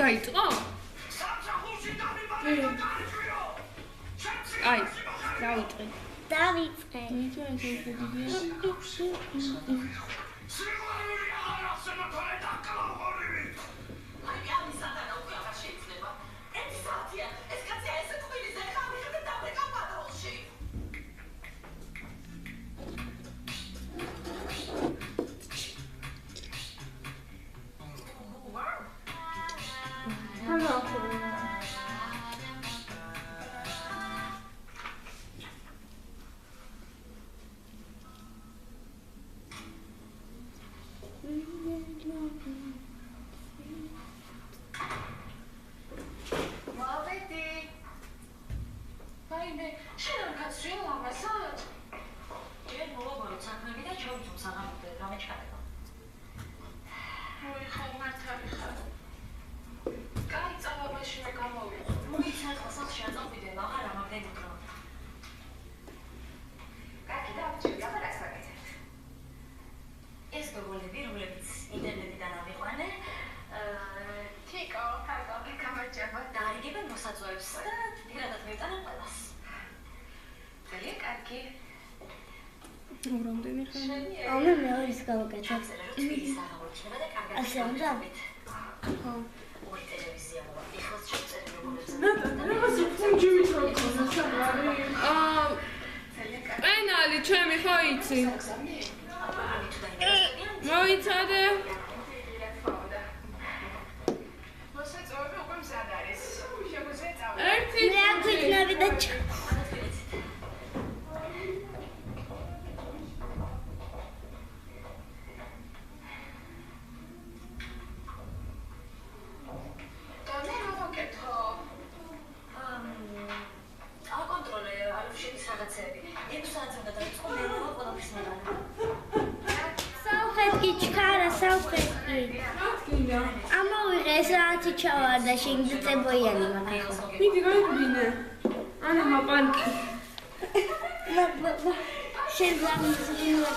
დაიწყო? აი, დავიწყე. დავიწყე. Ona მეორის გავაკეთე. ასე უნდა? ხო. პენალი ჩემი ხო იცი? მოიცადე. ერთი მე აგვიქნები და საათი ჩავარდა შეგწებოიანი მაგახლა. მიდი გაიგინე. ანა მაპანკი. შეგვამზრინა.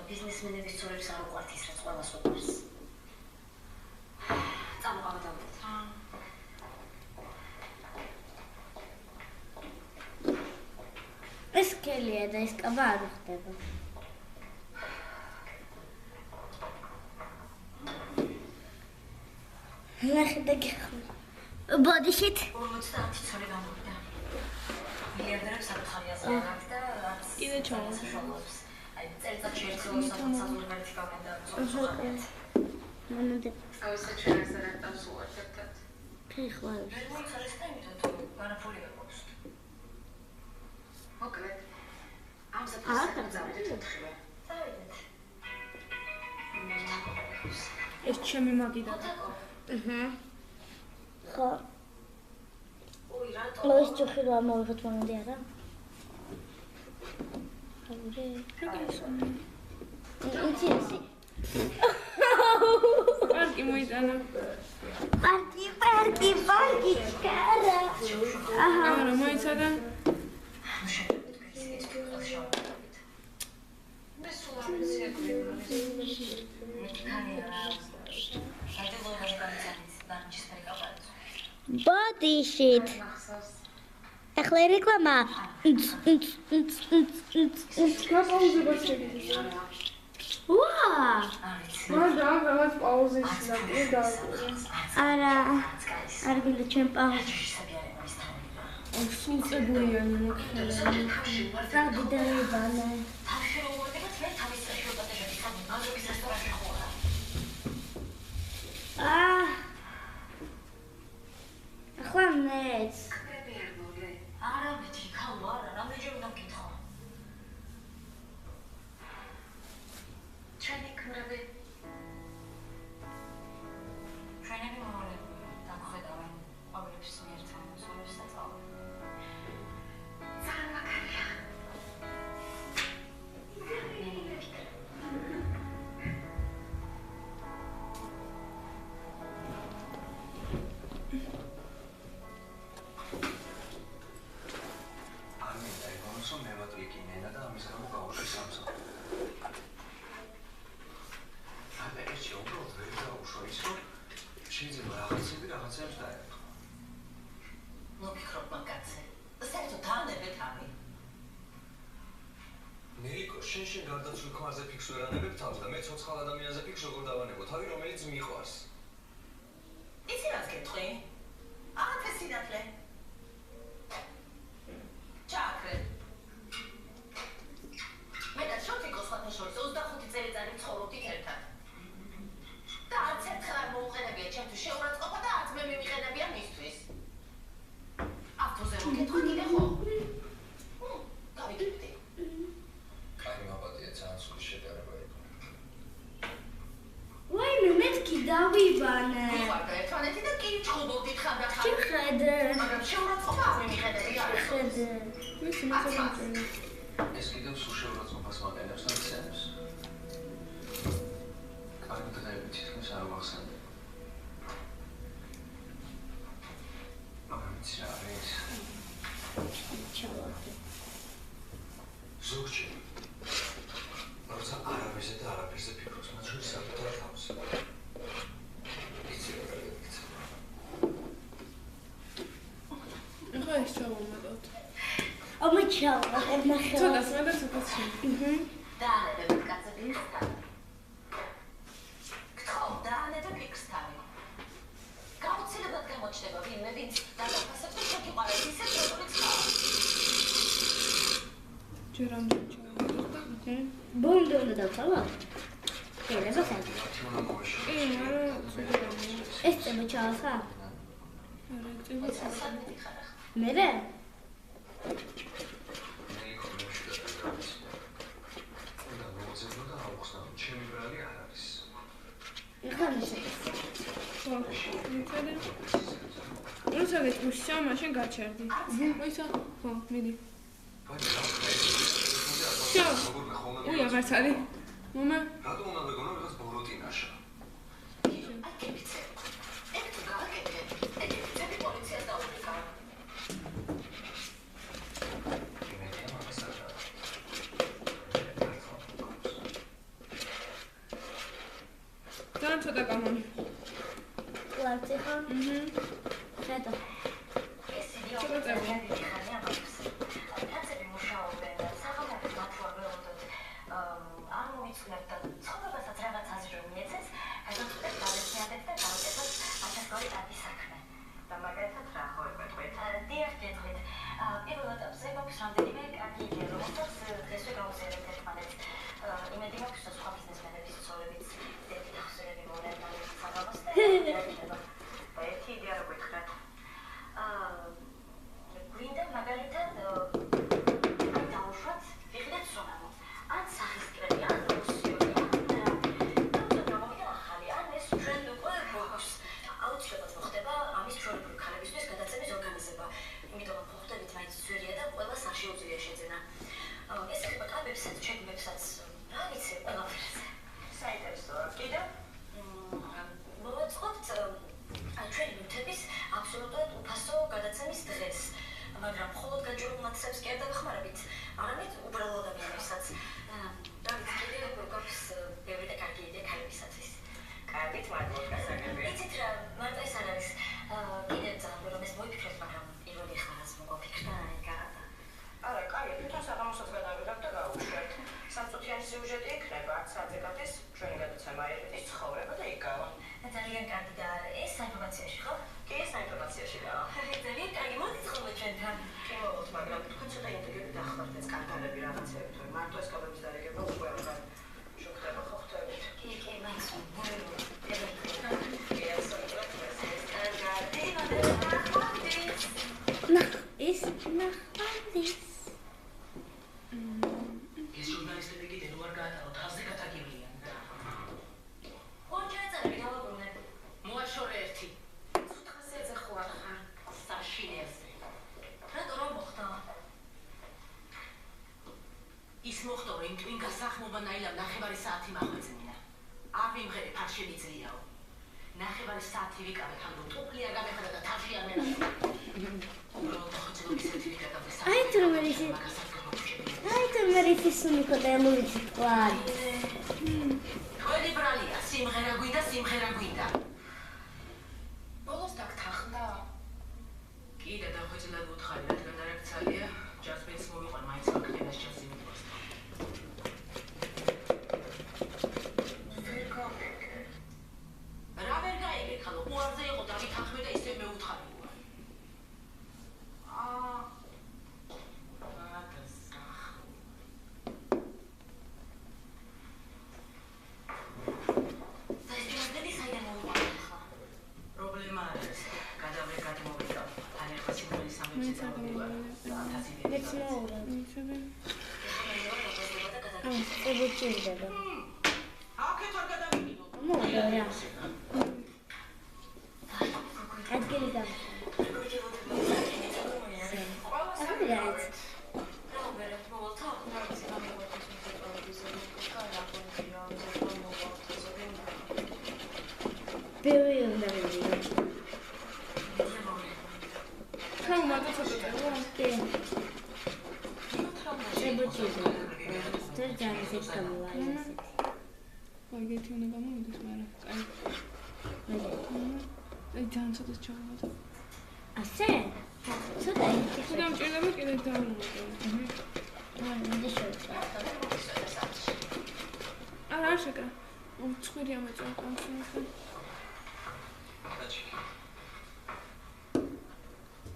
ბიზნესმენების წორებს არ უყვართ ის რაც ყველას უყვარს. წამოყავდავთ. ეს კელია და ეს კაბა არ ხდება. ნახე და გიხმ. ბოდიშით 50 წელი გამოვიდა. მილიარდერებს საფხარიაზე აღარ და კიდე ჩამოვა. აი წელიწადში ერთი ორი საათი გავგანდა ზოგადად. მანამდე აუცა ჩვენ ეს რატოს უარდებთ. ფეხვალ. მე მოიცადე და იმიტომ განაფული არ გვაქვს. მოკლედ ამ საფასად წავიდეთ ოთხივე. წავიდეთ. ეს ჩემი მაგიდა. ხო. ოი რატო? ლოის ჯოხი რა მოვიღოთ მომდი არა? აურე. ინცინსი. პარკი მოიტანა. პარკი. კარა. არა, მოიცადა. Body shit. ახლა რეკლამა. პაუზე ბოჩები. ვაა. მაგრამ რაღაც პაუზეში და არა. არ გინდა ჩემ პაუზი. სულწებულია მოხელე. საგდაებანა. ახლა მეც. არა ვიცი, ხალხო არა, რამდენჯერ უნდა გითხრა. ჩვენი ქმრები დამხედავენ ყვავილებს მიერთან სულებს და წავენ. ძალიან მაგარია. რაღაცებს დაერქვა. ნუ ფიქრობ მაგაცე. საერთოდ დაანებეთ ამი. ნელიკო, შენ გარდაცვლილ ქმარზე ფიქს ვერ ანებებ თავს და მე ცოცხალ ადამიანზე ფიქს როგორ დავანებო თავი, რომელიც მიყვარს. იცი რას გეტყვი? აღარ სინათლე. ჩააქრე. მე და შოთიკოს ხათაშორის 25 წელიწადი ცხოვრობდით ერთად. და არც ერთხელ არ მოუყენებია ჩემთვის შეურაცხყოფა და არც მე მიმიყენებია მისთვის. ავტოზე რომ გეტყვი კიდე ხო? გავიგებდი. კაი მაპატია ძალიან სულ შედარება იყო. ვაიმე, მეთქი დავიბანე. ვიყავდა ერთმანეთი და კი ჩხუბობდით ხანდახან. შეხედე. მაგრამ შეურაცხყოფა არ მიმიყენებია. შეხედე. ის მოსაგონჭრელი. ეს კიდევ სულ შეურაცხყოფას მაყენებს და მცემს. კარგი დღეები თითქმის არ ვახსენებ. მაგრამ იცი რა არის? ჩავარდი. ზოგჯერ როცა არავისზე და არაფერზე ფიქრობს, მათ შორის საკუთარ თავს. იცი რა გიქცა. ახლა ის ჩავამატოთ. აბა ჩავარდი ნახე. ცოტას მე და ცოტას შენ. დაანებებ კაცზე ფიქრთან. გთხოვ, დაანებებ ფიქრთან. გაუცილებლად გამოჩნდება ვინმე, ვინც დაგაფასებს და შეგიყვარებს ისეთ, როგორიც ხარ. ჯერ ამდენ ჩავამატოთ და ბონდო უნდა დავთავაზო. შეიძლება ხარ. თუნა მოიშო. კი, არა, ცოტა. ეს წება ჩავახა. არა, წება სად ხარ? მერე? ნელიკო მეშვიდე რაღაც. და მოძებნა და აუხსნა, ჩემი ბრალი არ არის. ეხლა მისე. ხო, მიწადე. როცა გეტყვი, მაშინ გაჩერდი. მოიცა? ხო, მიდი. შო. უი, აღარც არის. მომა. რატომ უნდა მეგონა ვიღაც ბოროტინაშა? ძალიან ცოტა გამონი. ლარცი ხო? ხედა. ცოტა წევრი. მაგრამ მხოლოდ გაჯერულ მათსებს კი არ დაგხმარებით, არამედ უბრალო ადამიანებსაც. დავით, კიდევ გვაქვს ბევრი და კარგი იდეა ქალებისათვის. კარგით, მადლობა გასაგებია. იცით რა, მარტო ეს არ არის. კიდევ ძალიან რომ ეს მოიფიქრეთ, მაგრამ პირველი ხარაც მოგვაფიქრდა აი გარდა. არა, კაი, თვითონ საღამოსაც გადავიღებ და გავუშვებ. სამწუთიანი სიუჟეტი იქნება, საათზე გადის ჩვენი გადაცემა ერთ-ერთი ცხოვრება და იკავა. ძალიან კარგი და ეს საინფორმაციაში ხო? კი, საინფორმაციაში და. ძალიან კარგი, მოდით ხოლმე ჩვენთან. კი, მოვოთ, მაგრამ თქვენ ცოტა ინტეგრირებთ დაახმართ ეს კანტარები რაღაცეები, თორემ მარტო ეს კაბების დარიგება უკვე აღარ შეგხვდება ხო ხტებით. კი, მაინც ვუბრალოდ. ის ნახავდის. ეს ჟურნალისტები კიდე ნუ არ გაატაროთ, ხაზზე გატაგებიან. ხოჭეწები დავაბრუნე. მოაშორე ერთი. ცუთხასეზე ხო არ ხარ? საშინელზე. რატო რომ მოხდა? ის მოხდა, რომ იმ ტვინ გასახმობა ნაილამ ნახევარი საათი მახვეწმინა. არ ვიმღერე ფარშები ძლიაო. ნახევარი საათი ვიკავე, ხან რომ ტუფლი არ გამეხარა და თავში არ მენახა. აი თუ მერიცი სუნიკო და მოვიცი თქვა. თქვენი ბრალია, სიმღერა გვინდა. მეც მოურავ. წებოჭირდება. მოურავ რა. ადგილი და. ბევრი უნდა მივიდე. თამამად ცოტა კი. წებოჭირდება. და ჯანის ეს გამოვალი ასეთი. მაგეთი უნდა გამოვიდეს, მაგრამ წაი. აი ძალიან ცოტა ჩავამატო. ასე? ცოტა იქით. თუ დამჭირდება კიდე დავამატო. მე შევჭა. არ შეკრა. უცხორი ამაჭა კონსუმსა.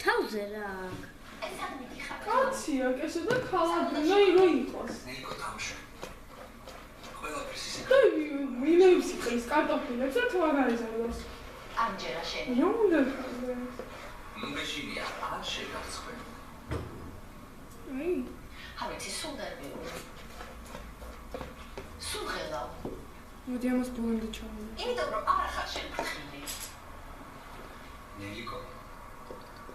თავზე რა. კაცია, კეშა და ქალადრინა ირო იყოს. ნიკო თამაში. ყველაფერს ისე და ვინებს იყრის კარტოფილებს და თუ არ არის აროს. ამჯერა შენ. რა უნდა ხარ? ნუ მეშინია არ შეგაცხვე. აი, հավეცი სულ დარბიული. სულ ხელა. მოდი ამას ბოლომდე ჩავამატო. იმიტომ რომ არ ახარ შენ ფრთხილი. ნიკო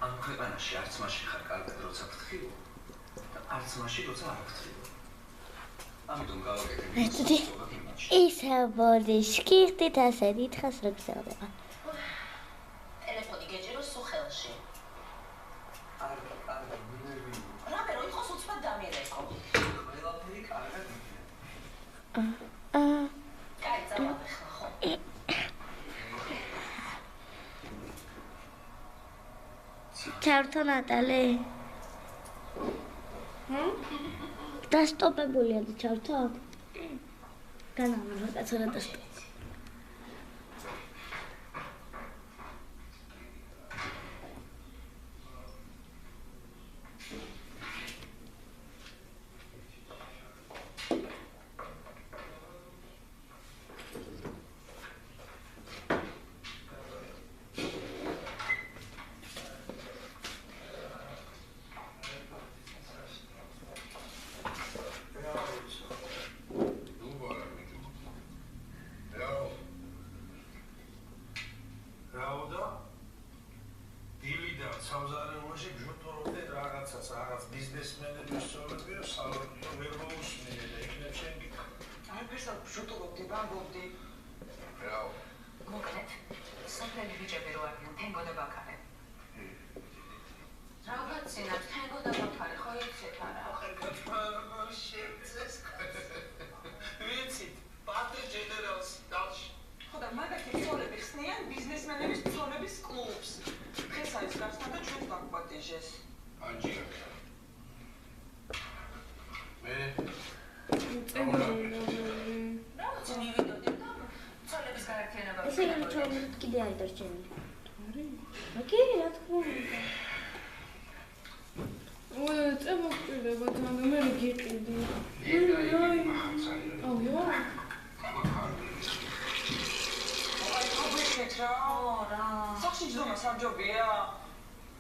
ამ ქვეყანაში არც მაშინ ხარ კარგად როცა ფრთხილო და არც მაშინ როცა არ ფრთხილო. ამიტომ გავაკეთე მეტი. ისა ბოდიშკი ხდით ასე დიდხას რო გზავნება. ტელეფონი გეჭიროს სულ ხელში. არ მინერვი. რამე რო იყოს უცბად დამირეკო. ყველაფერი კარგად იქნება. კაი, წავაბე ხლა ხო. ჩართო ნატალე. დასტოპებულია და ჩართო? განავალ კაცო რა დასტოპ.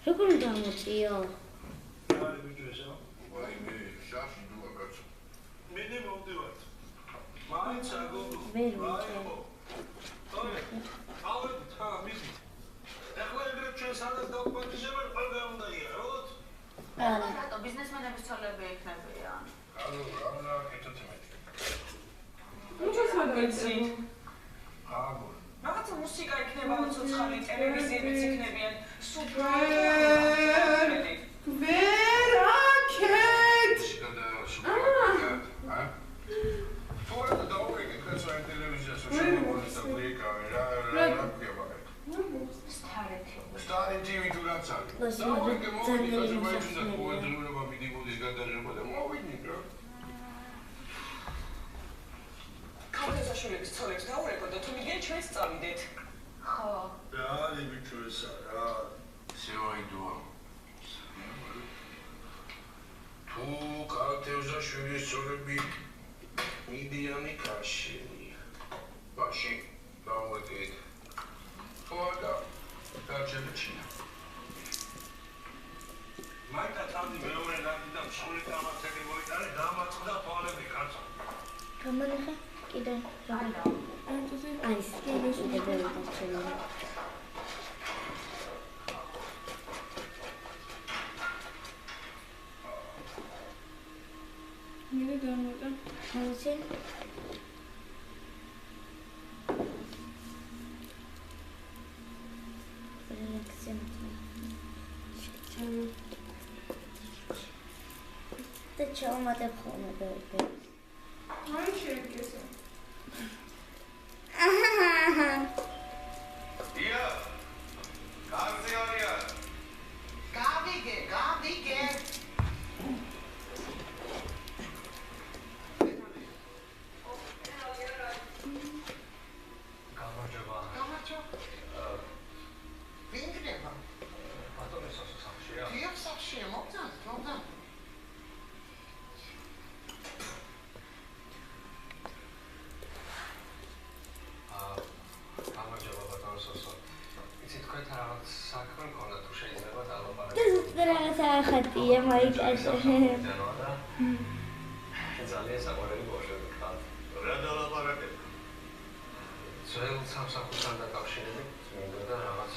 როგორ დამოწიო? არის ბიჭო ვაიმე, შაში დუა კაცო. მე მოვდივარ. მაინც აგო. ვერ ვიცი. ავეთ ხა მისი. ეხლა ეგრე ჩვენ სადაც დავკვეთიშებენ ყველა უნდა იაროთ. არა. რატო ბიზნესმენების ცოლები იქნებიან? რა კეთოთ მე. როცა სადღაცი? აგო. რაღაცა მუსიკა იქნება, ცოცხალი ტელევიზიებიც იქნებიან, სუპერ. ვერაკეთ! შეგადა სუპერ. თორე დაუგე კაცო ტელევიზიას შეგვიძლია დაგვიკავე რა ქვია. სტარი ტივი თუ რაც არის. დაუგე მოვიდი კაცო მაინც და ყოველდღიურობა ვიდეოების გადაღება და მოვიდი რა. ქალთესაშვილების ცოლებს დაურეკო და თუ მიგენ ჩვენს წავიდეთ. ხო. რა არის ბიჭო ესა რა. შევაიდოა. თუ ქალთესაშვილის ცოლები მიდიანი ქარშენი. მაშინ დავუგე. თორე გაჩერჩია. მაინდა თავი მეორე ნამდვილად სული გამართები მოიტანე დამაწყდა თვალები კაცო. გამონახე კიდე აი ეს კიდე დავიწყე. მიდე დამოტა. ხალხი და ჩამოდებ ხოლმე ბევრი. აი შეეკესა. ია კარზეონია გავიგე გამარჯობა. ვინგდება ბატონო სასახშია. დიახ სახშია მოგდა გამარჯობა ბატონო სასო. იცი თქვენთან რაღაც საქმე მქონდა თუ შეიძლება დალაპარაკო. და რაღაცა ახატია მაიკაზე. ძალიან საყვარელი ბავშვები ხართ. რა დალაპარაკებ? ძველ სამსახურთან დაკავშირებით მინდოდა რაღაც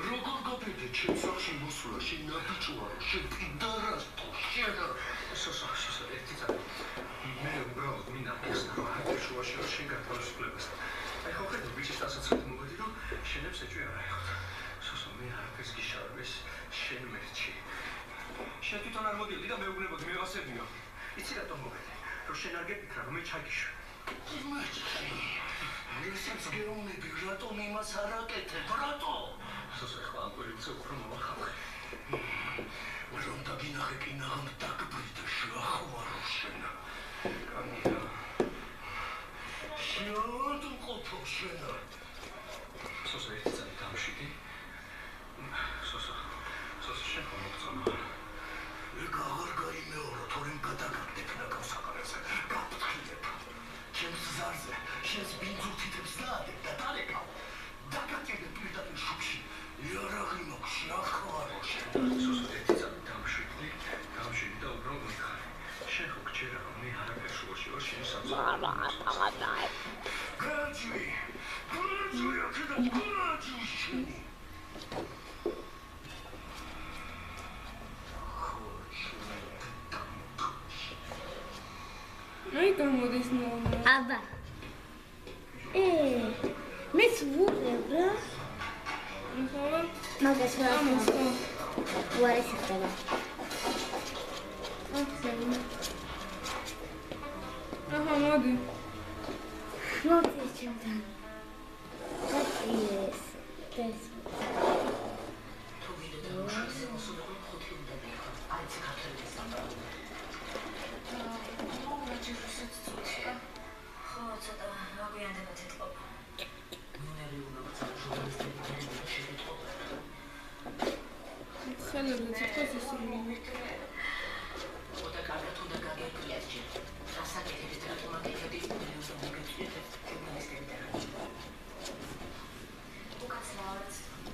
როგორ გაფეთე ჩემს სახში მოსვლა შენ ნაბიჯვარო შენ პიდარას თუ შენ სოსო ერთი წამი მე უბრალოდ მინდა გესნა რომ აქ შუაში არ შენ გათავისუფლებას აი ხო ხედავ ბიჭის ასაცილად მოვედი რომ შენებს ეჭვი არ აიხოთ სოსო მე არაფერს გიშარდეს შენ მერჩი შენ თვითონ არ მოდიოდი და მეუბნებოდი მე ვასებიო იცი რატომ მოვედი რომ შენ არ გეფიქრა რომ მე ჩაგიშვი ესეც გეუბნები რატომ იმას არ აკეთებ რატო სოსო ხო ამ კვირილზე უფრო მოვახალხე რომ დაგინახე კინაღამ დაგბრიდა შეახوارო შენ კამია შენ ყოფო შენ სოსო ერთი წამი დამშვიდი სოსო შენ ხო მოგწონა ეგ აღარ გაიმეორო თორემ გადაგაგდებ ნაკავსაყარებზე გაფრთხილებ ჩემს ზარზე შენს ბინძურთითებს დაადებ და დალეკავ დაგაკეთებ პირდაპირ შუბში იარაღი მაქვს შეახوارო შენ სოსო ერთი წამი დამშვიდი და უბრალოდ მიხარი შენ ხო გჯერა რომ მე არაფერ შუაში ვარ შენი სამწუხაროდ გაჩვი აქედა გაჩვი შენი აი გამოდის ნონა. აბა. მეც ვუღებ რა. ახლა მაგას რა ამასო. უარი შეხება. აჰა, მოდი. მოდი ჩემთან. ეს ეს თუ ვიდეო შევსე მოსულობ ხუთი უნდა ვიყო აი ციხათლების სამყარო ხო, ცოტა აგვიანდება თეთრობა. ნუნერი უნდა წაჟურნალისტები შეგეთყობა ხელები ცოტას ისინი. ოდა კარგად უნდა გაგეკრიათ ჯერ დასაკეთებით რატომ აკეთებდი ნუნერი უნდა მოგეწიეთ ჟურნალისტები და უკაცრავად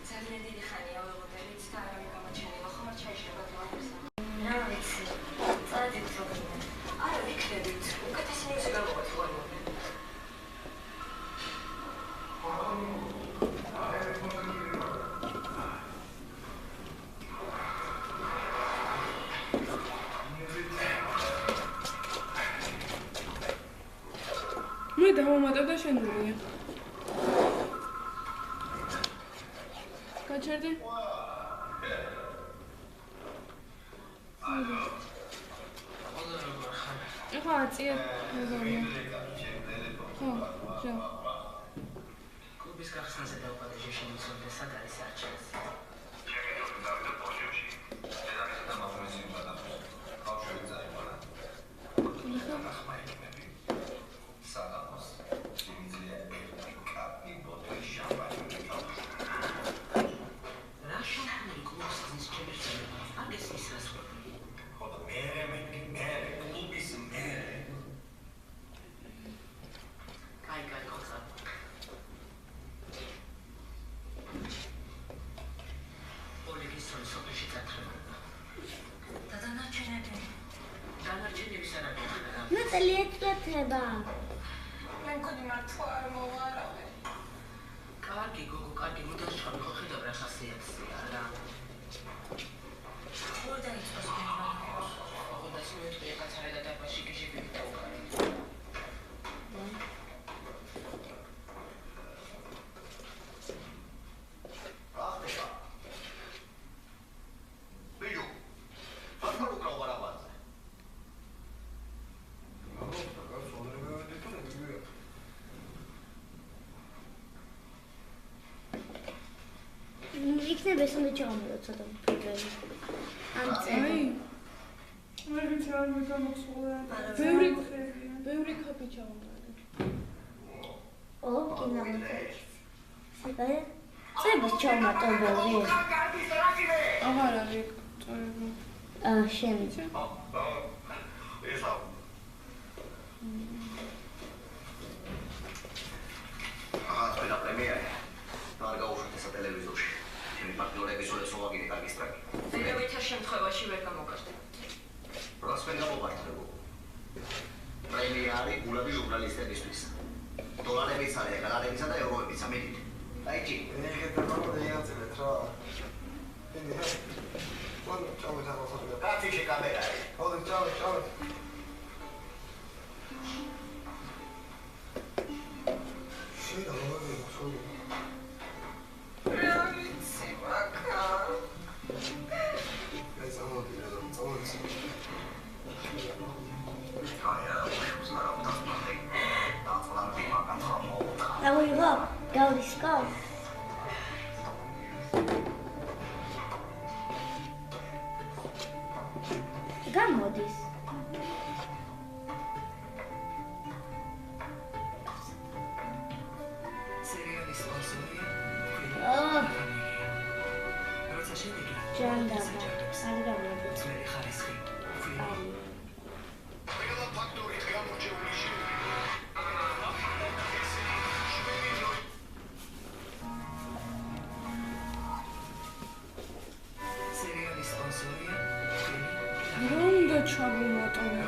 ძალიან დიდი ხანია ველოდებით და არავინ გამოჩენილა ხომ არ ჩაიშრება თვალებსა. რა ვიცი, წადით როგორია. არა ვიქნებით, უკეთესი ნიუსი გავუღოთ უარყოფენ. მე დავამატებ და შენურია. გაჩერდი? ეხლა აწია მეგონია. ხო, შე. კლუბის გახსნაზე დავყადე შემოსულდა სად არის არჩევას ჩემი დოქტორი დავიდა პოშოში. დედამისთან დამაყენეს იმ გადამს. ბავშვები წაიყვანა. ნატალია წვეთება. მე მგონი მართლა არ მოვარავე. კარგი გოგო, კარგი, მუდამ შევიყო ხედავ რა ხასიათია რა. ორ დაიწყოს ბერმა. ოღონდ ეს მოიწვია კაცარა და დაბაში გიჟები დაუკარი. იქნება ეს უნდა ჩავამოწო ცოტა პრობლემა. ამ წელი. მე ვიცი არ მეგამოხსოვდა. ბევრი კაფე ჩავამოწო. ო, კინა მოწეს. სიგარე? წებას ჩავამოწო ბევრი. აღარ არის წოება. შენი. ახლა პრემიერა. არ გაუშვით ესა ტელევიზორში. ჩემი პარტნიორების უელს მოვაგინე კარგი სტრაიკი. ვერავითარ შემთხვევაში ვერ გამოგაჩნდა. რას ვერ გამოვარდნებო? პრემიერა არის გულადი ჟურნალისტებისთვის. დოლარებიც არის, გალარებისა და ევროებიც ამერიკით. აიჭი. ეხეთ გამოიაცილეთ რა. ენე. ვანო ჩავეთ ახლა. კაცი შეკამერა. ხოლმე ჩავეთ. შეიძლება მოგიგო სულ. დავიღო, გავრისკო. გამოდის. სერიალის სპონსორია. როცა შედეგი ჯანდაბა. არ გამოდის. ძველი ხარისხი. სერიალის სპონსორია. რომდა ჩავუმატონე.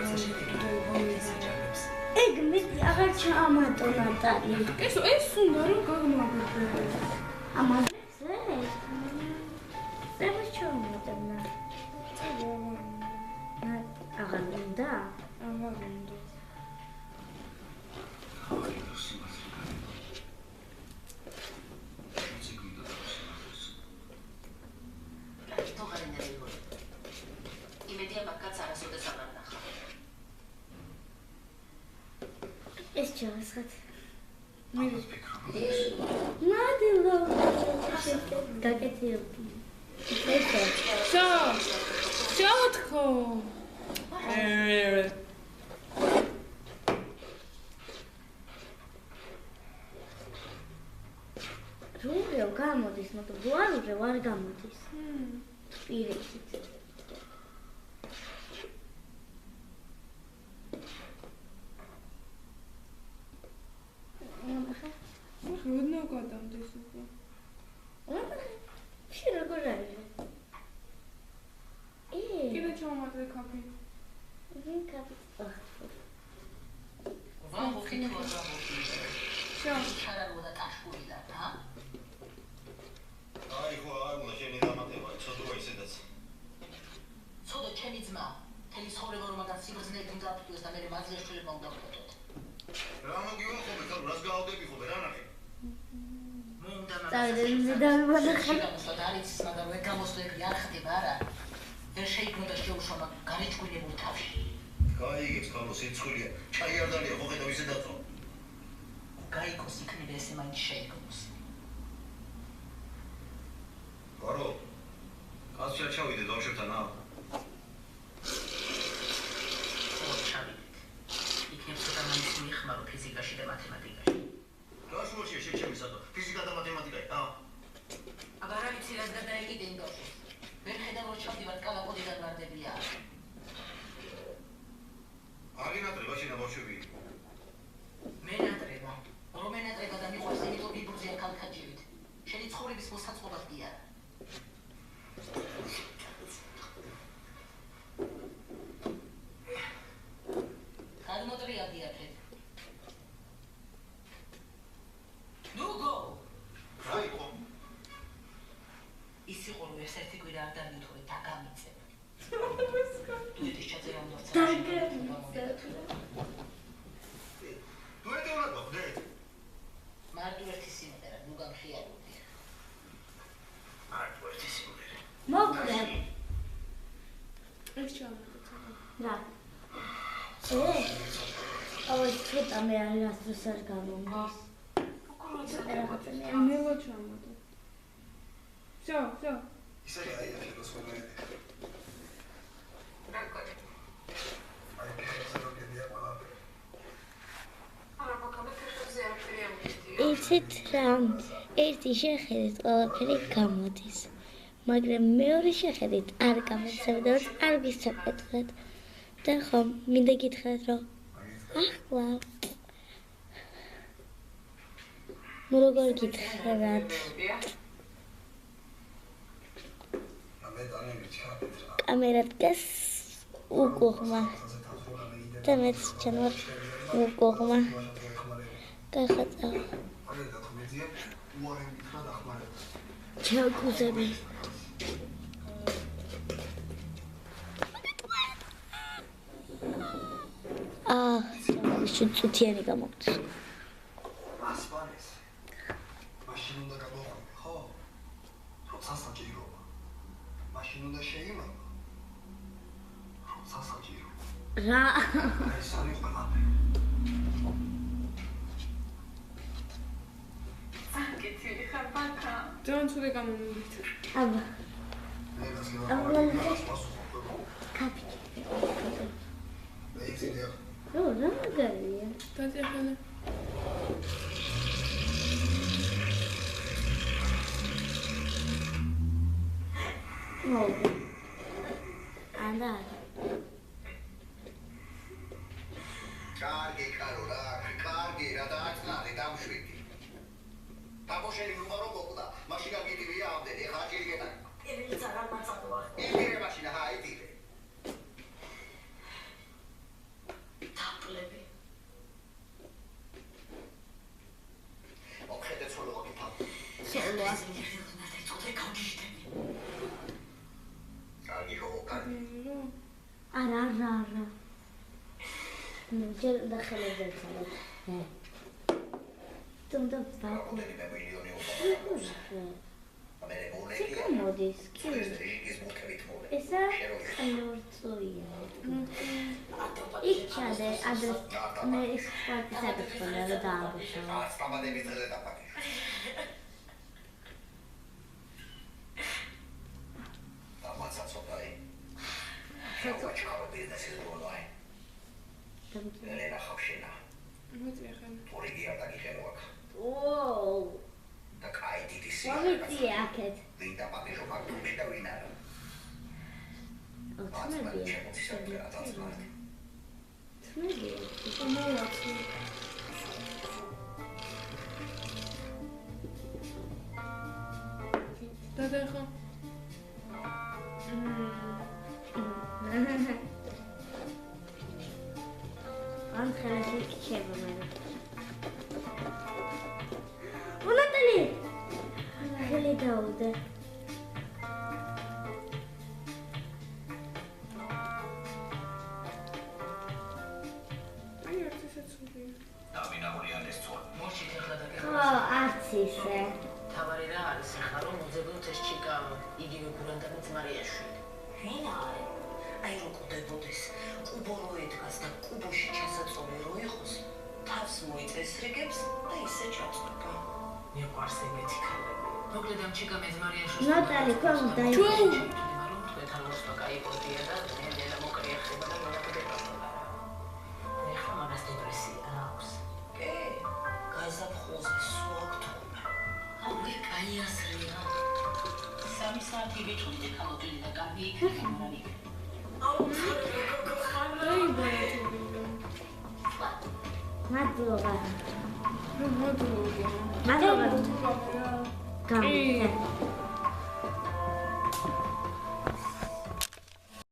ეგ მე აღარ ჩამატო ნატალი. ეს უნდა რომ გაგმაგებდე. ამაზე? წებას ჩამატებნა. აღარ უნდა? აღარ უნდა. ეს ჩავასხათ. ფიქრობ. ნადილო. გაკეთილ. ჩავთქო. რუღიო გამოდის, მაგრამ ბუარულე არ გამოდის. პირიქით. როდნა გადამდეს უკვე? შენ როგორ არის? კიდე ჩავამატე კაფე. კაფე. ვამბობ თვითონ შენ შარაგო და ტაშკურიდა, ჰა? აი ხო არ უნდა შენი დამატება, ცოტა ისედაც. ცოტა ჩემი ძმა, თელი ცხოვრება რომ მაგას სიბრძნეით უნდა აფუძნოს და მე მათზე შვილებმა უნდა ვხდოთ. რა მოგივა ხოლმე, თორე რას გაავდები ხოლმე რა ნახე? შეგამოსვლა არის, მაგრამ ვერ გამოსვლები არ ხდება არა. ვერ შეიქმნა შეუშონა გარიჭკვილებულ თავში. გაიგებს ქალო სიცხულია, ჩაი არ დალია ხო ხედავ ისე დაწო. გაიგოს იქნება ესე მაინც შეიქმნოს. გარო, კაცი არ ჩავიდე დავშებთან ა? ხო ჩავიდეთ. ვიყარო ფიზიკაში და მათემატიკაში. გასულშია შეჩემისადო ფიზიკა და მათემატიკა. აბა რა ვიცი რაც გადაეკიდე ბავშვს. ვერ ხედავ რომ ჩავდივარ კალაპოდიდან ვარდებია. აგინატრება შენ ბავშვები. მენატრება. რომ მენატრება და მიყვარს იმიტომ ვიბრძია ქალქაჯივით. შენი ცხოვრების მოსაწყობად კი არა. გადმოტრიალდიაფეთ. ნუ გო. რა იყო? ის იყო რომ ერთ-ერთი კვირა არ დამითხოვე და გამიწე. დუეტის ჩაწერა უნდა დუეტი უნდა გხდეთ. მარტო ერთი სიმღერა ნუ გამხიარებდი. მარტო ერთი სიმღერა. მოკლე. ეს ჩავაკეთე. რა. აუ ცოტა მე არასდროს არ გამომდის. მე ვაჩამოდე. Всё. ისე აი ეს მოსვლა. აი ეს როგორია ყველაფერი. იცით რა, ერთი შეხედით ყველაფერი გამოდის, მაგრამ მეორე შეხედით არ გამოსცემდაც არ გისწრაფეთ. და ხომ მინდა გითხრათ რომ ახლა ნუ როგორ გითხრათ კამერა დგას უკუღმა და მეც ჩანვარ უკუღმა გახაცა ჩაკუზები შუცუთიანი გამოგდის. ასპანეს. მაშინ უნდა გამოყვანე, ხო? როცა საჭიროა. მაშინ უნდა შეიმაგო. როცა საჭიროა. რა? ეს არის ყველაფერი. გიცილი ხარ ბანკა. ძალიან ცუდი გამომივით. აბა. მე გასულ კაფე. ეციდია. რა მაგარია. დაწეხანა. ანდა. კარგი კაროლა, კარგი რა დააწნარი დამშვიდი. თამაშელი უყარო გოგდა, მაშინ გაგიდივია ამდენი, ხა ჭირიგეთან. ელიც არ მაწადოა. იგივე მაშინ აიდივე. დაპლები. ოქედე ცოლო გითა. შევა. კარგი ხო, კარგი. არა. ნუ და ხელებზე წავალ. თუმცა ბაკუ. მოდის კი. ესა ყინორწოია. იქ ჩადე ადრეს მე ის პარტი საკითხია რა დააბოშო. სტამადების დღეზე დაფაქე. დამაცაცობაი. შევაჩქარო ბიზნესის ბოლოაი. ელენა ხავშენა. მოწეხანა. თორიგი არ დაგიხელოაქ. ოუ. და კაი დიდი მომიწია აქეთ. ვინ დაპატეჟო მაგდუმში და ვინ არა. თმედია. მომავალში. დადახო. ან ხელში ქება მე. ულატელი. ხელი დაუდე. აი ერთი შეცვლია. დავინაღულიანეს წვა. მოჩით ახლა და ხო, არც ისე. თავარი რა არის ახლა რომ მოძებნოთ ეს ჩიკა იგივე გურანდანის მარიაშვილი. ვინ არის? აი რო კვდებოდეს, კუბო რო ედგას და კუბოში ჩასაწოლი რო იყოს, თავს მოიწესრიგებს და ისე ჩაწყვეტა. მიყვარს ეგეთი ქალები. მოკლედ ამ ჩიკა მე მარიაშვილს ნატალი კომ დაი. რომ თქვენ მოსვა კაი პორტია და ნელა მოკრია ხება და მონაკდე პასტა. ეხლა მაგას დეპრესია აქვს. მოდი კაი ასრია. 3 საათი ვიჭრით ხალოთილი და კარგი იქნება მოვი. მადლობა. გამიგე.